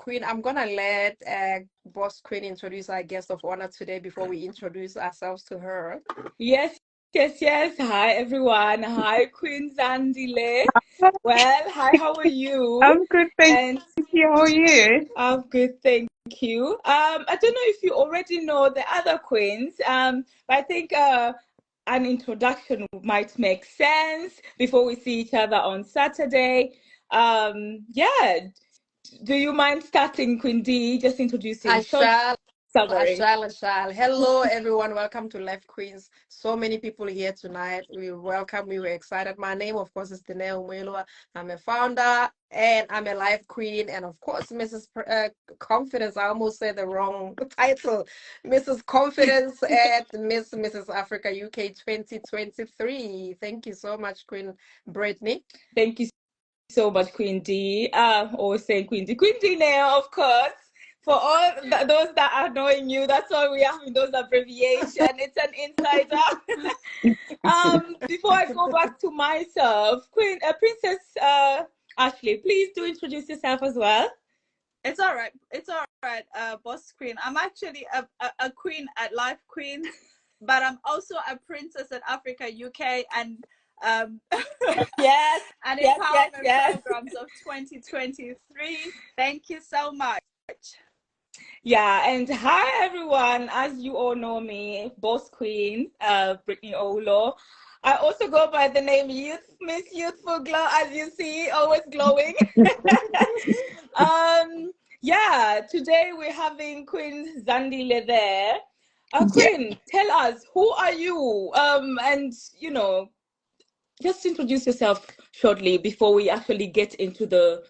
Queen, I'm gonna let Boss Queen introduce our guest of honor today before we introduce ourselves to her. Yes, yes. Hi, everyone. Hi, Queen Zandile. Well, hi, how are you? I'm good, thank And you. How are you? I'm good, thank you. I don't know if you already know the other queens, but I think an introduction might make sense before we see each other on Saturday. Yeah, do you mind starting, Queen D? Just introducing I short shall, summary. I shall. Hello, everyone. Welcome to Life Queens. So many people here tonight. We welcome. We were excited. My name, of course, is Dineo Mwelwa. I'm a founder and I'm a life queen. And of course, Confidence. I almost said the wrong title. Mrs. Confidence at Mrs. Africa UK 2023. Thank you so much, Queen Brittany. Thank you so much, Queen D. Always saying Queen D. Queen D now, of course. For all those that are knowing you, that's why we have those abbreviation. It's an insider. Before I go back to myself, Princess Ashley, please do introduce yourself as well. It's all right. It's all right, Boss Queen. I'm actually a queen at Life Queen, but I'm also a princess at Africa UK and yes, and yes, empowerment programs of 2023. Thank you so much. Yeah, and hi everyone. As you all know me, Boss Queen, Brittany Olo. I also go by the name Miss Youthful Glow, as you see, always glowing. Yeah, today we're having Queen Zandile there. Queen, tell us, who are you? And just introduce yourself shortly before we actually get into the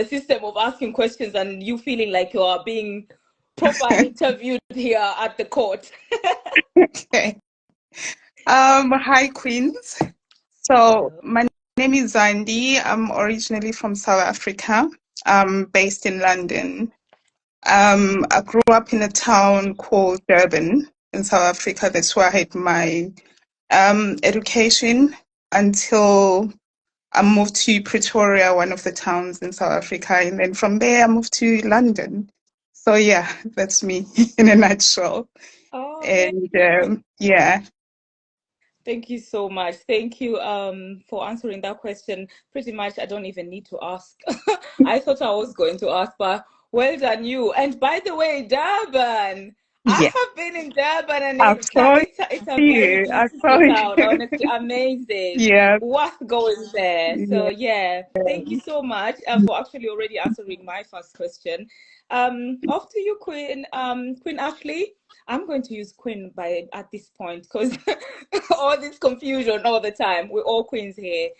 system of asking questions and you feeling like you are being properly interviewed here at the court. Okay. Hi, Queens. So my name is Zandi. I'm originally from South Africa. I'm based in London. I grew up in a town called Durban in South Africa. That's where I had my education until I moved to Pretoria, one of the towns in South Africa, and then from there I moved to London. So yeah, that's me in a nutshell. Oh, And yeah. thank you so much. Thank you for answering that question. Pretty much I don't even need to ask. I thought I was going to ask, but well done you. And by the way, Durban. I Yeah, have been in Durban and I saw it's a very you. I saw beautiful town, you. honestly, amazing. Yeah, Worth going there. So yeah. yeah, thank you so much for actually already answering my first question. Off to you, Queen. Queen Ashley. I'm going to use Queen by at this point because all this confusion all the time. We're all queens here.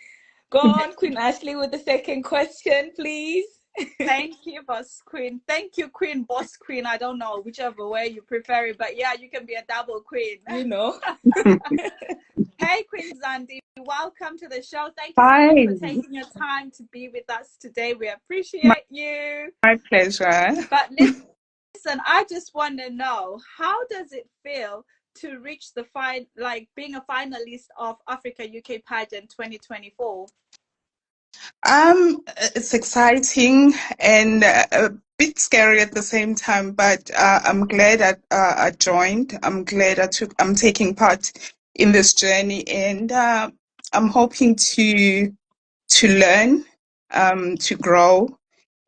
Go on, Queen Ashley, with the second question, please. Thank you, Boss Queen. Thank you, Queen, Boss Queen. I don't know whichever way you prefer it, but yeah, you can be a double queen. You know. Hey, Queen Zandi, welcome to the show. Thank you so much for Fine. taking your time to be with us today. We My, appreciate you. my pleasure. But listen, I just want to know, how does it feel to reach the being a finalist of Africa UK pageant 2024? It's exciting and a bit scary at the same time, but I'm glad I joined. I'm glad I'm taking part in this journey, and I'm hoping to learn, to grow,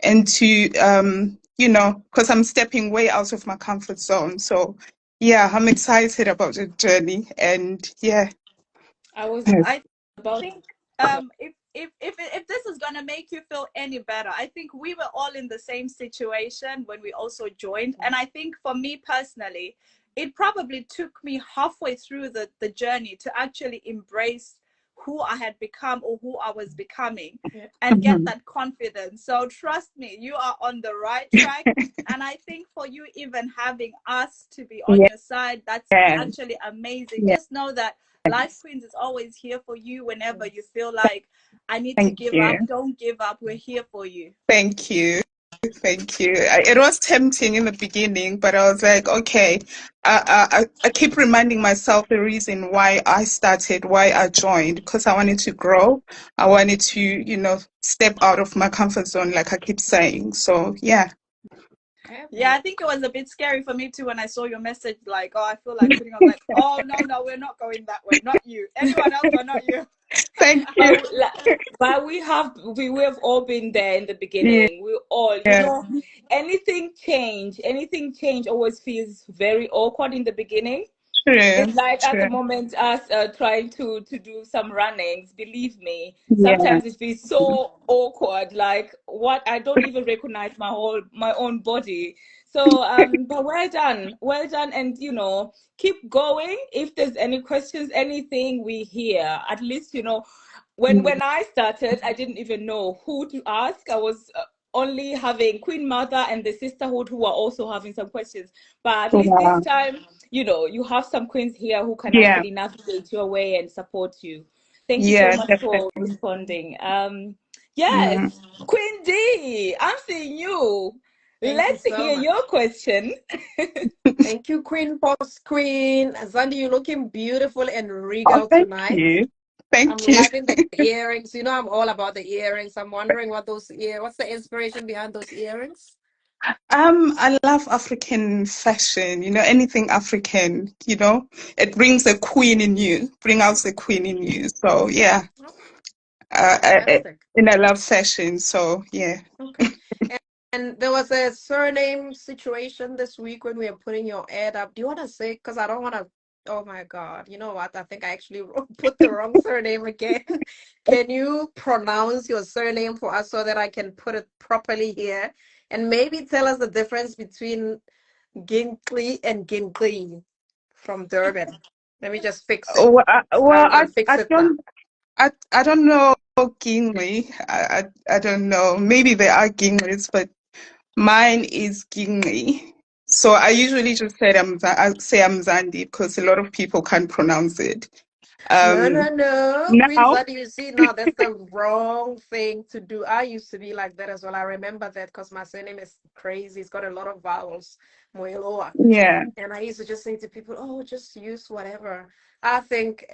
and to because I'm stepping way out of my comfort zone. So yeah, I'm excited about the journey, and yeah. I was I about think if this is gonna make you feel any better, I think we were all in the same situation when we also joined, and I think for me personally, it probably took me halfway through the journey to actually embrace who I had become or who I was becoming and get that confidence. So trust me, you are on the right track. And I think for you, even having us to be on your side, that's actually amazing. Just know that Life Queens is always here for you whenever you feel like I need to give up. Don't give up. We're here for you. Thank you. Thank you. It was tempting in the beginning, but I was like, okay. I keep reminding myself the reason why I started, why I joined, because I wanted to grow. I wanted to, step out of my comfort zone, like I keep saying. So, yeah. Yeah, I think it was a bit scary for me too when I saw your message, like, oh, I feel like quitting. I was like, oh, no, we're not going that way. Not you. Anyone else, but not you. Thank you. But we have all been there in the Yeah, beginning. We all, you know, anything change always feels very awkward in the beginning. true, It's like at true. the moment us trying to do some runnings. Believe me, Yeah. sometimes it feels so awkward. Like what, I don't even recognize my own body. So but well done, and you know, keep going. If there's any questions, anything we hear, at least you know. When I started, I didn't even know who to ask. I was only having Queen Mother and the sisterhood who were also having some questions. But at least this Wow. time, you know, you have some queens here who can Yeah. actually navigate your way and support you. Thank you so Yeah, much for definitely. responding. Mm. Yes, Queen D, I'm seeing you. Thank you Let's so hear your much. question. Thank you, Queen Post Queen. Zandi, you're looking beautiful and Oh, regal thank tonight. you. I'm Thank you. loving the earrings. You know, I'm all about the earrings. I'm wondering what's the inspiration behind those earrings? I love African fashion, anything African, it brings a queen in you, bring out the queen in you. So yeah, Oh, uh, I, fantastic. and I love fashion. So yeah. Okay. And there was a surname situation this week when we were putting your ad up. Do you want to say? Because I don't want to. Oh my God. You know what? I think I actually put the wrong surname again. Can you pronounce your surname for us so that I can put it properly here? And maybe tell us the difference between Gingqi and Gingqi from Durban. Let me just fix it. Well, I'll fix it now. I don't know Gingli. I don't know. Maybe there are Ginglis, but mine is Gingli. So I usually just I say I'm Zandi because a lot of people can't pronounce it. No, Um, no, no. Queen Now, Zadi, you see, now that's the wrong thing to do. I used to be like that as well. I remember that because my surname is crazy. It's got a lot of vowels. Moeloa. yeah, And I used to just say to people, oh, just use whatever. I think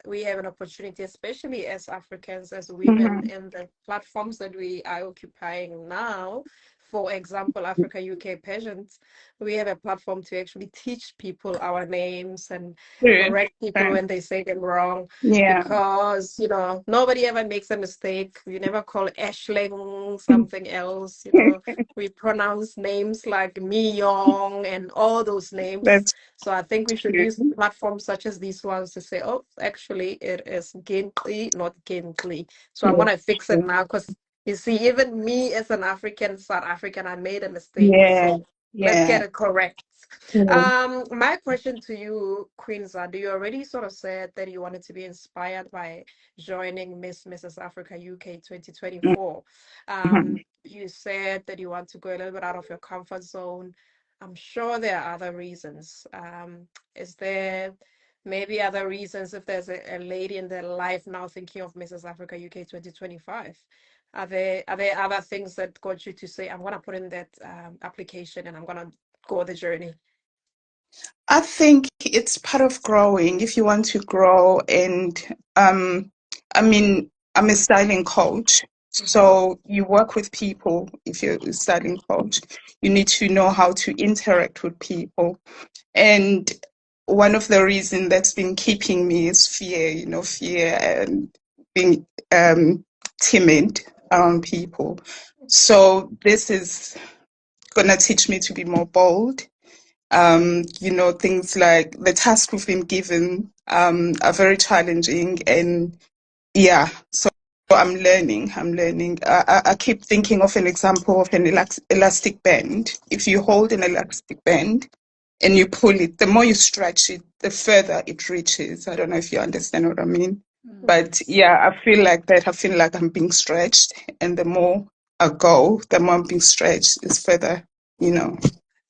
we have an opportunity, especially as Africans, as women, hmm, in the platforms that we are occupying now. For example, Africa UK Pageants, we have a platform to actually teach people our names and true, correct people true. when they say them wrong. Yeah. Because, nobody ever makes a mistake. We never call Ashling something else, we pronounce names like Miyong and all those names. That's So I think we should true. use platforms such as these ones to say, oh, actually, it is Gintli, not Gintli. So I'm Yeah, going to fix it now because you see, even me as an African, South African, I made a mistake. yeah, So let's get yeah. it correct. Yeah. My question to you, Queen Zadu, you already sort of said that you wanted to be inspired by joining Mrs. Africa UK 2024. Mhm. You said that you want to go a little bit out of your comfort zone. I'm sure there are other reasons. Is there maybe other reasons if there's a lady in their life now thinking of Mrs. Africa UK 2025? Are there other things that got you to say, I'm gonna put in that application and I'm gonna go the journey? I think it's part of growing. If you want to grow, and I mean, I'm a styling coach. Mm-hmm. So you work with people. If you're a styling coach, you need to know how to interact with people. And one of the reasons that's been keeping me is fear, fear and being timid around people. So this is gonna teach me to be more bold. Things like the tasks we've been given are very challenging, and yeah, so I'm learning. I keep thinking of an example of an elastic band. If you hold an elastic band and you pull it, the more you stretch it, the further it reaches. I don't know if you understand what I mean. But yeah, I feel like that. I feel like I'm being stretched, and the more I go, the more I'm being stretched, is further, you know,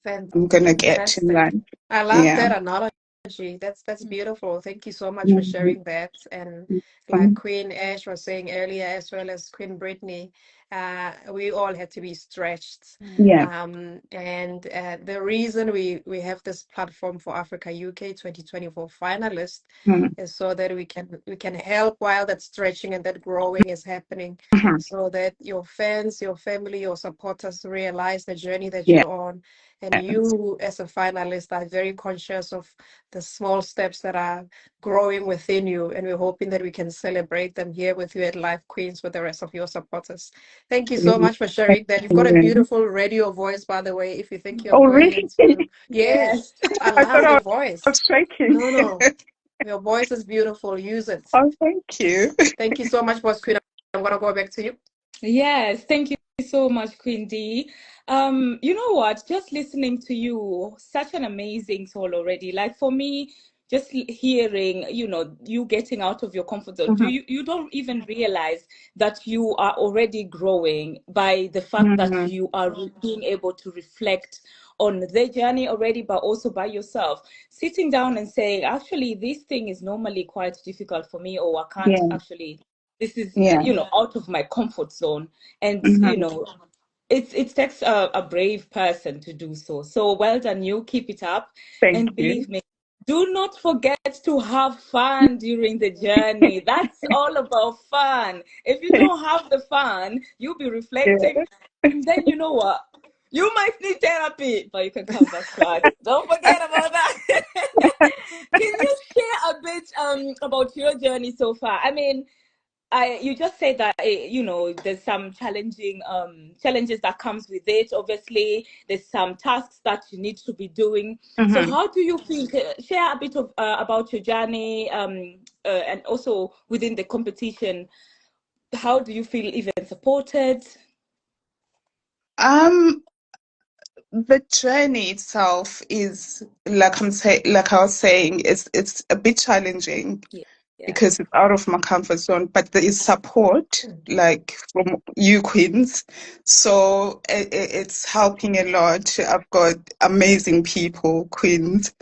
I'm gonna get in Fantastic. line. I love Yeah. that analogy. That's beautiful. Thank you so much for Mhm. sharing that. And like Queen Ash was saying earlier, as well as Queen Brittany, we all had to be stretched. Yeah. And the reason we have this platform for Africa UK 2024 finalists Mm. is so that we can help while that stretching and that growing is happening, Mhm. so that your fans, your family, your supporters realize the journey that Yeah. you're on. And you, as a finalist, are very conscious of the small steps that are growing within you. And we're hoping that we can celebrate them here with you at Live Queens with the rest of your supporters. Thank you so Mm. much for sharing that. You've got a Mm. beautiful radio voice, by the way, if you think you're Oh, going really? into. Yes. Yes, I I thought love I your voice. was shaking. No, no, your voice is beautiful. Use it. Oh, thank you. Thank you so much, Boss Queen. I'm going to go back to you. Yes, thank you so much, Queen D. You know what? Just listening to you, such an amazing soul already. Like for me, just hearing, you getting out of your comfort zone, Mhm. you don't even realize that you are already growing by the fact that Mhm. you are being able to reflect on the journey already, but also by yourself. Sitting down and saying, actually, this thing is normally quite difficult for me, or I can't Yeah. actually this is Yeah. out of my comfort zone, and Mhm. it takes a brave person to do so. So well done, you. Keep it up, Thank and you. believe me, do not forget to have fun during the journey. That's all about fun. If you don't have the fun, you'll be reflecting, Yeah. and then you know what, you might need therapy, but you can come back to us. Don't forget about that. Can you share a bit about your journey so far? I mean, you just said that there's some challenges that comes with it. Obviously, there's some tasks that you need to be doing. So, Mhm. how do you feel? Share a bit of about your journey, and also within the competition. How do you feel even supported? Um, the journey itself is like I was saying, it's a bit challenging Yeah, yeah. because it's out of my comfort zone, but there is support like from you queens. So it's helping a lot. I've got amazing people, queens,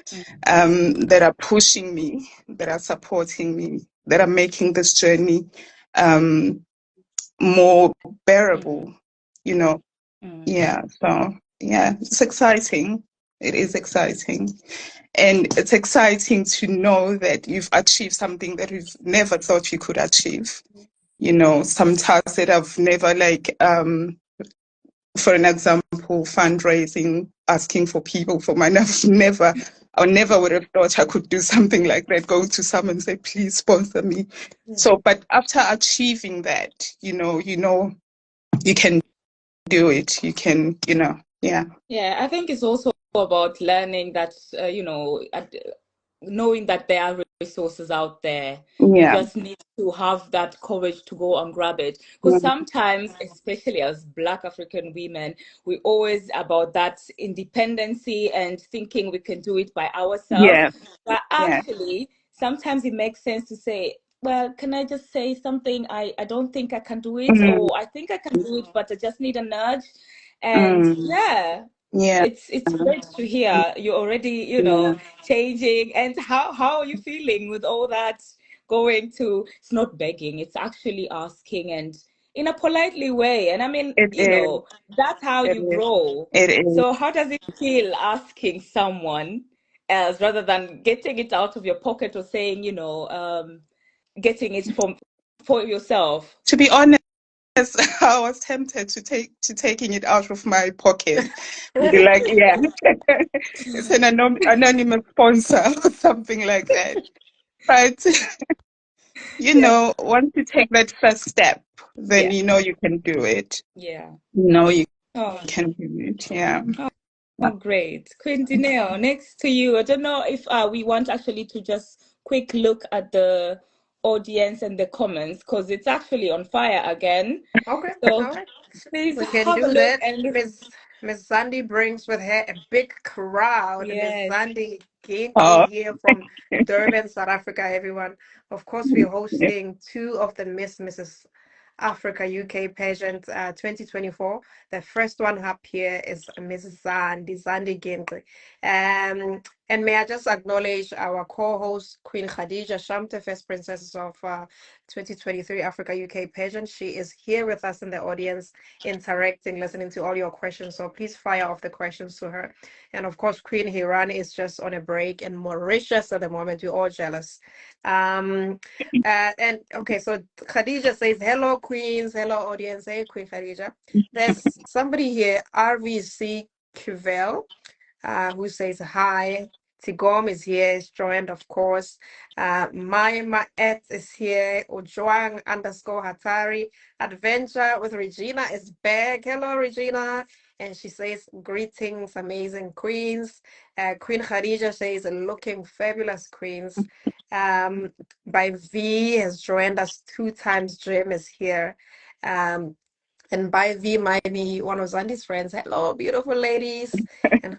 that are pushing me, that are supporting me, that are making this journey um more Mm, bearable, you know. mm, Yeah, so yeah, it's exciting. It is exciting. And it's exciting to know that you've achieved something that you've never thought you could achieve. You know, some tasks that I've never for an example, fundraising, asking for people for money. I never would have thought I could do something like that, go to someone and say, please sponsor me. So, but after achieving that, you can do it. You can, yeah. yeah, I think it's also about learning that knowing that there are resources out there. You Yeah. just need to have that courage to go and grab it. Because Mm. sometimes, especially as Black African women, we always about that independency and thinking we can do it by ourselves. Yeah. But Yeah. actually, sometimes it makes sense to say, well, can I just say something? I don't think I can do it, Mm. or I think I can do it, but I just need a nudge. And Mm. yeah, Yeah. it's great to hear you're already, Yeah. changing. And how are you feeling with all that going to, it's not begging, it's actually asking, and in a politely way. And I mean, It is. that's how It you is. grow. It is. So how does it feel asking someone else rather than getting it out of your pocket, or saying, getting it from for yourself? To be honest, I was tempted to taking it out of my pocket and be like, yeah, it's an anonymous sponsor or something like that. But Yeah, once you take that first step, then yeah, you can do it. yeah. You Oh, can do it. Yeah. oh, great. Queen Dineo, next to you. I don't know if we want actually to just quick look at the audience and the comments, because it's actually on fire again. Okay, So all right. please We can have a do look. that. And Miss Zandi brings with her a big crowd. Miss yes, Zandi Oh, Gingqi here from Durban, South Africa, everyone. Of course, we're yeah. hosting two of the Mrs. Africa UK pageant 2024. The first one up here is Miss Zandi Gingqi. And may I just acknowledge our co-host, Queen Khadija Shamte, First Princess of 2023 Africa UK pageant. She is here with us in the audience, interacting, listening to all your questions. So please fire off the questions to her. And of course, Queen Hiran is just on a break in Mauritius at the moment. We're all jealous. And okay, so Khadija says, hello, Queens. Hello, audience. Hey, Queen Khadija. There's somebody here, RVC Cuvelle, who says hi. Tigom is here, is joined, of course. My et is here. Ojuang underscore Hatari. Adventure with Regina is back. Hello, Regina. And she says, greetings, amazing queens. Queen Khadija says, looking fabulous, queens. By V has joined us 2 times. Jim is here. And by V, Miami, one of Zandi's friends. Hello, beautiful ladies. And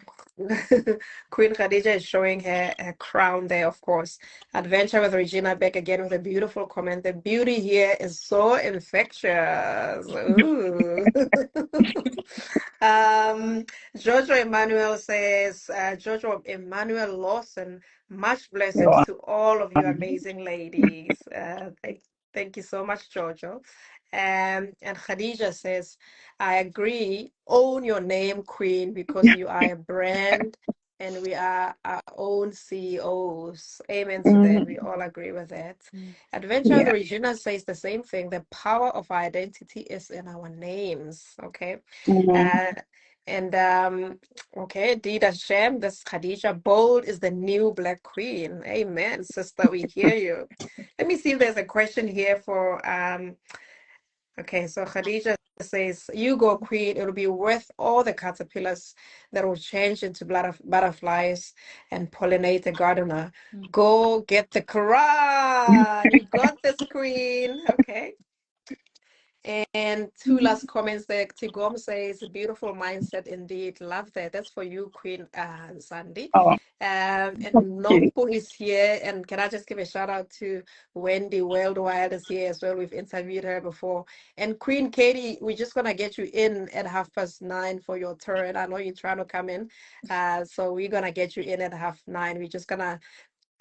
Queen Khadija is showing her crown there, of course. Adventure with Regina back again with a beautiful comment. The beauty here is so infectious. Ooh. Jojo Emmanuel says, Jojo Emmanuel Lawson, much blessings to all of you amazing ladies. Thank you so much, Jojo. And Khadija says, I agree, own your name, Queen, because you are a brand and we are our own CEOs. Amen to that. We all agree with that. Adventure with Regina says the same thing. The power of our identity is in our names. Okay. Okay, Dida Shem, this Khadija, bold is the new Black Queen. Amen, sister, we hear you. Let me see if there's a question here for okay, so Khadija says, you go, Queen, it'll be worth all the caterpillars that will change into butterflies and pollinate the gardener. Go get the Quran. You got this, Queen. Okay. And 2 last comments there. Tigom says, beautiful mindset indeed. Love that. That's for you, Queen Zandi. And Nompo is here. And can I just give a shout out to Wendy Worldwide is here as well. We've interviewed her before. And Queen Katie, we're just going to get you in at 9:30 for your turn. I know you're trying to come in. So we're going to get you in at 9:30. We're just going to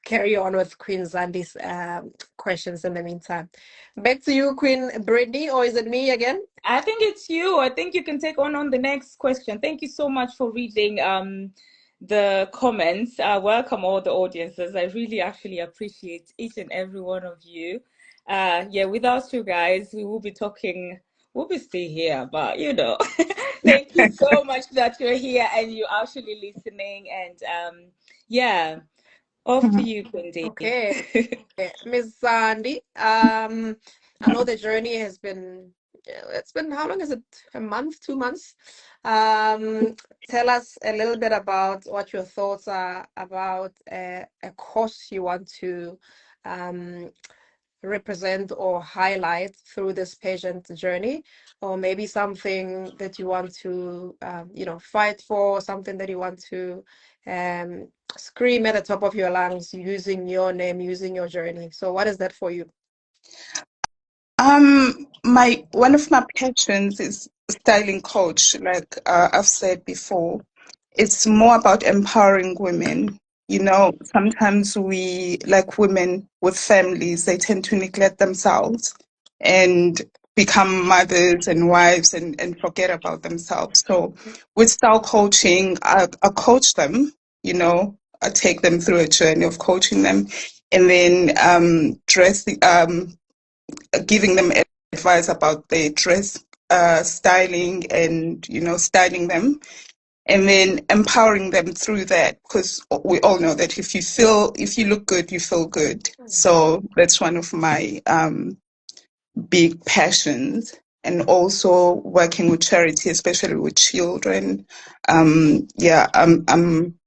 carry on with Queen Zandi's questions in the meantime. Back to you, Queen Brittany, or is it me again? I think it's you. I think you can take on the next question. Thank you so much for reading the comments. Welcome all the audiences. I really actually appreciate each and every one of you. Yeah, without you guys, we will be talking, we'll be still here, but you know, thank you so much that you're here and you're actually listening. And yeah, off to you, Quindi. Okay. Miss Zandi, I know the journey has been, it's been, how long is it? A month, 2 months? Tell us a little bit about what your thoughts are about a course you want to represent or highlight through this pageant journey, or maybe something that you want to, fight for, something that you want to scream at the top of your lungs using your name, using your journey. So what is that for you? One of my passions is styling coach, like I've said before. It's more about empowering women. You know, sometimes we, like women with families, they tend to neglect themselves and become mothers and wives and forget about themselves. So with style coaching, I coach them, I take them through a journey of coaching them, and then giving them advice about their dress styling and, styling them, and then empowering them through that, because we all know that if you look good, you feel good. So that's one of my big passions. And also working with charity, especially with children. I'm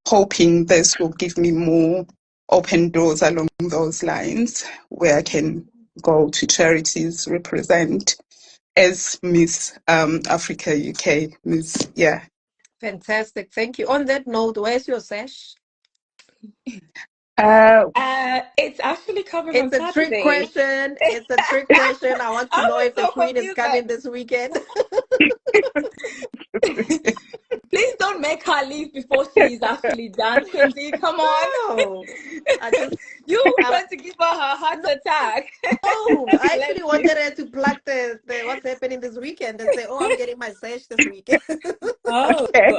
hoping this will give me more open doors along those lines, where I can go to charities, represent as Miss Africa UK. Fantastic. Thank you. On that note, where's your sash? It's actually coming on It's a trick Saturday. question. It's a trick question. I want to know if the Queen is coming this weekend. Please don't make her leave before she is actually done. Quincy, come on. No, You want to give her heart attack. Oh, I actually wanted her to plug the what's happening this weekend and say, "Oh, I'm getting my sesh this weekend." Okay.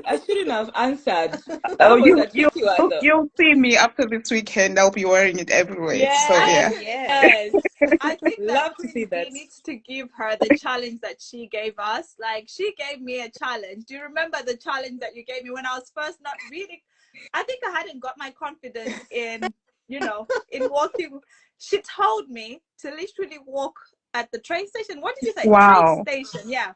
I shouldn't have answered. That Oh, was a tricky one, though. you'll see me after this weekend. I'll be wearing it everywhere. So yeah. Yes. I think Love that to see Queen that. Bee needs to give her the challenge that she gave us. Like, she gave me a challenge. Do you remember the challenge that you gave me when I was first not really? I think I hadn't got my confidence in, in walking. She told me to literally walk at the train station. What did you say? Wow. Train station. Yeah,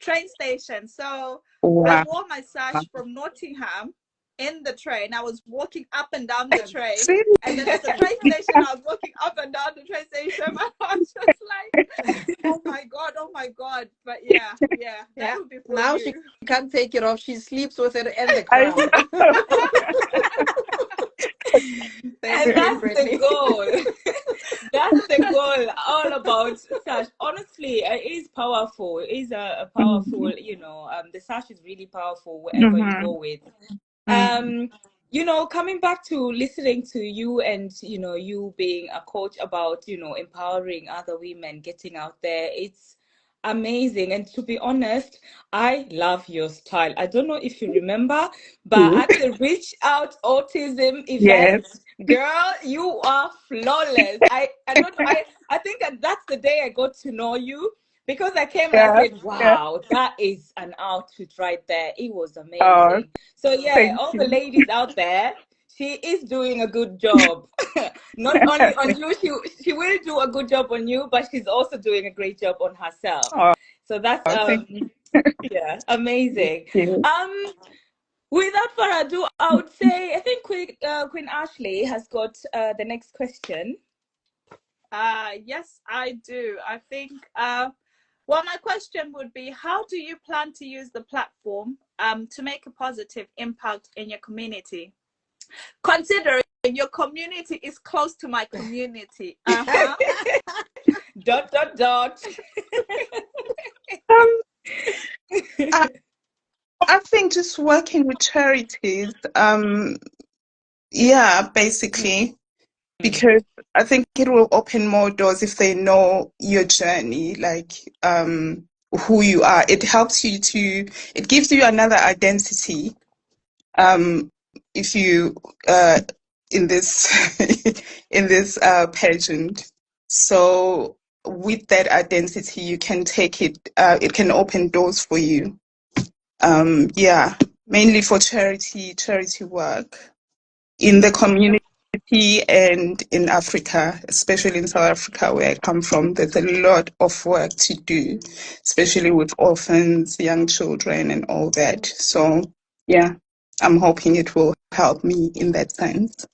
train station. So I Wow. wore my sash from Nottingham in the train. I was walking up and down the train. See? And then at the train station, I was walking up and down the train station. And I was just like, oh my God. But yeah, that would be for now you. she can't take it off. She sleeps with it and the I crown. And that's the goal. That's the goal. All about sash. Honestly, it is powerful. It is a powerful, the sash is really powerful wherever you go with. Coming back to listening to you and, you being a coach about, empowering other women, getting out there, it's amazing. And to be honest, I love your style. I don't know if you remember, but at the Reach Out Autism event, Yes. girl, you are flawless. I think that's the day I got to know you. Because I came and I said, wow, that is an outfit right there. It was amazing. So yeah, all the ladies out there, she is doing a good job. Not only on you, she will do a good job on you, but she's also doing a great job on herself. So that's amazing. Without further ado, I would say I think Queen Ashley has got the next question. Yes, I do. I think well, my question would be, how do you plan to use the platform to make a positive impact in your community? Considering your community is close to my community. Dot. I think just working with charities, basically, because I think it will open more doors if they know your journey, like who you are. It helps you it gives you another identity. If you in this in this pageant, so with that identity, you can take it. It can open doors for you. Mainly for charity work in the community and in Africa, especially in South Africa, where I come from. There's a lot of work to do, especially with orphans, young children, and all that. So, yeah, I'm hoping it will help me in that sense.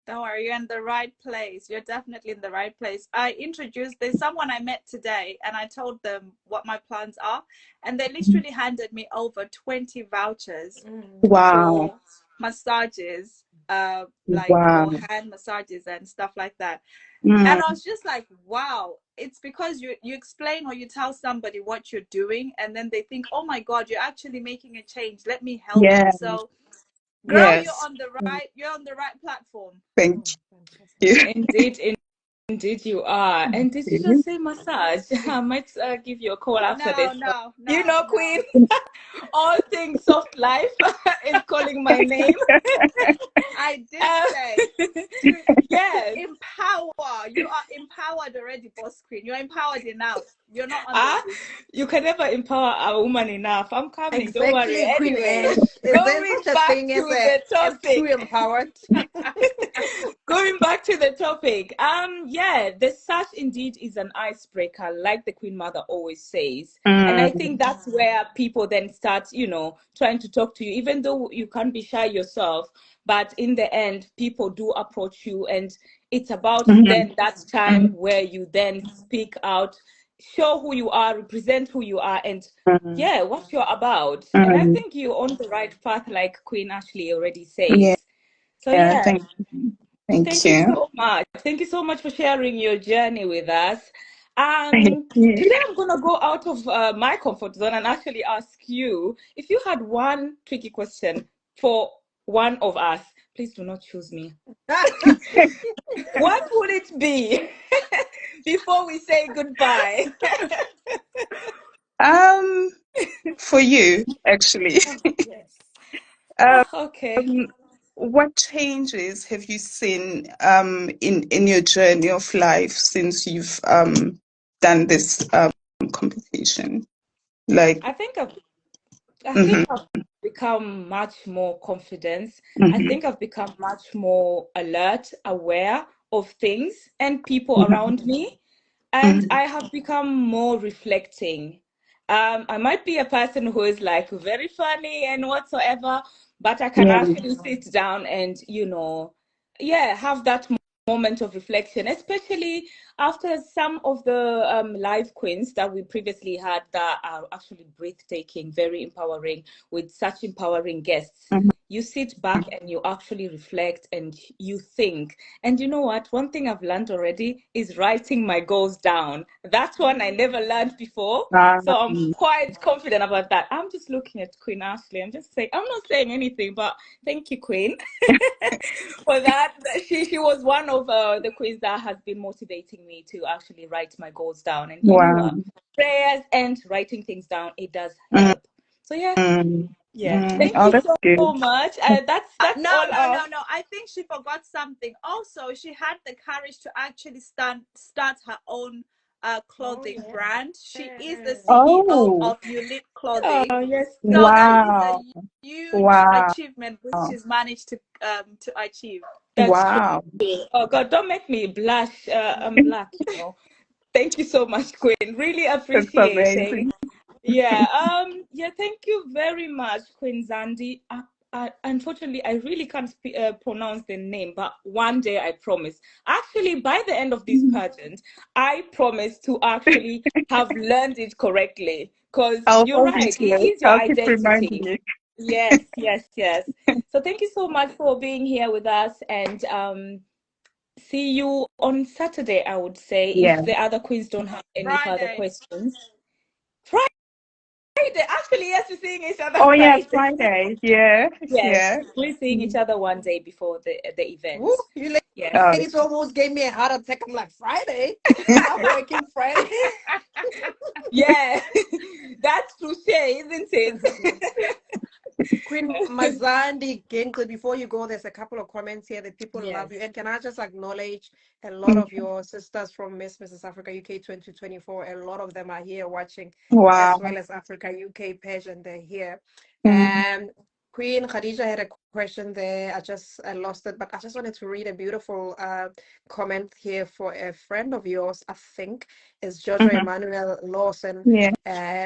Don't worry, you're in the right place. You're definitely in the right place. There's someone I met today, and I told them what my plans are, and they literally handed me over 20 vouchers for massages, for hand massages and stuff like that. And I was just like, wow, it's because you explain or you tell somebody what you're doing, and then they think, oh my God, you're actually making a change. Let me help you. So girl, you're on the right platform. Thank you. Indeed you are. And did you just say massage? I might give you a call after this. No, Queen. All things soft life is calling my name. I did say yes. Empower. You are empowered already, boss queen. You're empowered enough. You're not on you can never empower a woman enough. I'm coming. Exactly, don't worry. Anyway, going back to the topic. True empowered. Going back to the topic. The sash indeed is an icebreaker, like the Queen Mother always says. And I think that's where people then start, trying to talk to you, even though you can't be shy yourself. But in the end, people do approach you, and it's about then that time where you then speak out, show who you are, represent who you are, and what you're about. And I think you're on the right path, like Queen Ashley already says. Thank you so much. Thank you so much for sharing your journey with us. Thank you. Today I'm gonna go out of my comfort zone and actually ask you if you had one tricky question for one of us. Please do not choose me. What would it be before we say goodbye? For you, actually. Yes. Um, Okay. what changes have you seen in your journey of life since you've done this competition? Like, I think I've I mm-hmm, think I've become much more confident. I mm-hmm, think I've become much more alert, aware of things and people mm-hmm, around me. And mm-hmm. I have become more reflecting. I might be a person who is like very funny and whatsoever, but I can Yeah. actually sit down and, yeah, have that moment of reflection, especially after some of the live queens that we previously had that are actually breathtaking, very empowering, with such empowering guests. Mm-hmm. You sit back and you actually reflect and you think. And you know what? One thing I've learned already is writing my goals down. That's one I never learned before. So I'm quite confident about that. I'm just looking at Queen Ashley. I'm just saying, I'm not saying anything, but thank you, Queen, for that. She was one of the queens that has been motivating me to actually write my goals down. And you know Wow. what? Prayers and writing things down, it does Mm, help. So yeah, yeah. mm. Thank Oh, you that's so good. much. That's No, all no, of. no, no. I think she forgot something. Also, she had the courage to actually start her own Oh, clothing yeah. brand. She is the CEO Oh, of Unique Clothing. Oh yes, So thank that you. is wow. a huge Wow. achievement which she's managed to achieve. That's true. Wow. Oh God, don't make me blush. I'm black. Thank you so much, Queen. Really That's appreciating. amazing. Yeah. Yeah. Thank you very much, Queen Zandi. Unfortunately, I really can't pronounce the name, but one day I promise. Actually, by the end of this pageant, I promise to actually have learned it correctly. Because I'll you're hold it right, it here. is your I'll keep reminding identity. you. Yes, yes, yes. So thank you so much for being here with us, and see you on Saturday, I would say, Yeah. if the other queens don't have any further Friday. questions. Friday, actually, yes, we're seeing each other Oh, yeah, Friday. Friday. Yeah. Yes, Yeah. we're seeing each Mm. other one day before the event. Woo, you Yes. Oh, ladies almost gave me a heart attack. I'm like, Friday? I'm working Friday. Yeah, that's cliche, isn't it? Queen Mazandi Gingqi, before you go, there's a couple of comments here that people love Yes. you. And can I just acknowledge a lot mm. of your sisters from Mrs. Africa UK 2024? A lot of them are here watching, as Wow. well as Africa UK page, and they're here. Mm. And Queen Khadija had a question there. I lost it, but I just wanted to read a beautiful comment here for a friend of yours, I think, is Jojo Mhm. Emmanuel Lawson. Yeah.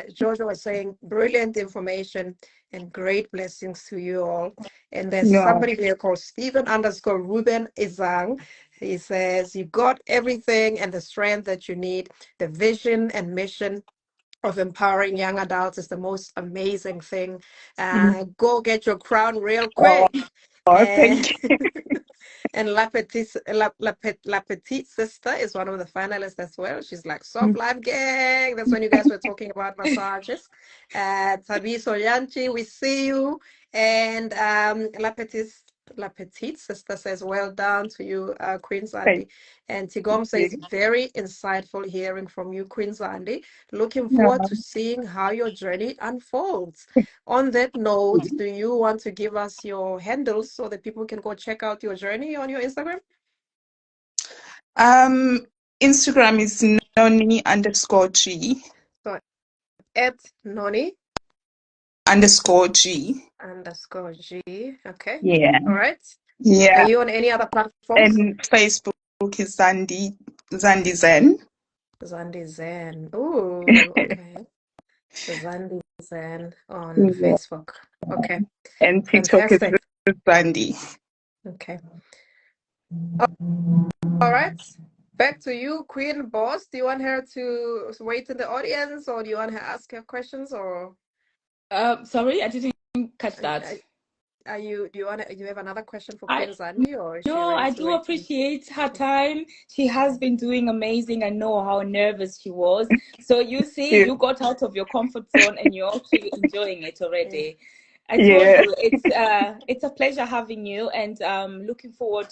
Jojo was saying, brilliant information and great blessings to you all. And there's No. somebody here called Stephen underscore Ruben Izang. He says, you got everything and the strength that you need, the vision and mission of empowering young adults is the most amazing thing. Mm. Go get your crown real Oh, quick. thank And you. and La Petite Sister is one of the finalists as well. She's like, Soft Mm. Life Gang. That's when you guys were talking about massages. Tabi Soyanchi, we see you. And La Petite Sister says, well done to you, Queen Thank Zandi. And Tigom you. says, very insightful hearing from you, Queen Zandi. Looking No. forward to seeing how your journey unfolds. On that note, do you want to give us your handles so that people can go check out your journey on your Instagram? Um, Instagram is noni_g So at Noni _g. underscore G. Okay. Yeah. All right. Are Yeah. you on any other platforms? And Facebook is Zandi Zen. Zandi Zen. Ooh, okay. Zandi Zen on Yeah. Facebook. Okay. And TikTok is Fantastic. Zandi. Okay. All right. Back to you, Queen Boss. Do you want her to wait in the audience or do you want her to ask her questions or Sorry, I didn't catch I, that. I, do you have another question for I Queen Zandi, or is she No, ready I to do wait? appreciate her time. She has been doing amazing. I know how nervous she was. So you see, you got out of your comfort zone and you're actually enjoying it Yeah. already. I told Yeah. you it's a pleasure having you, and looking forward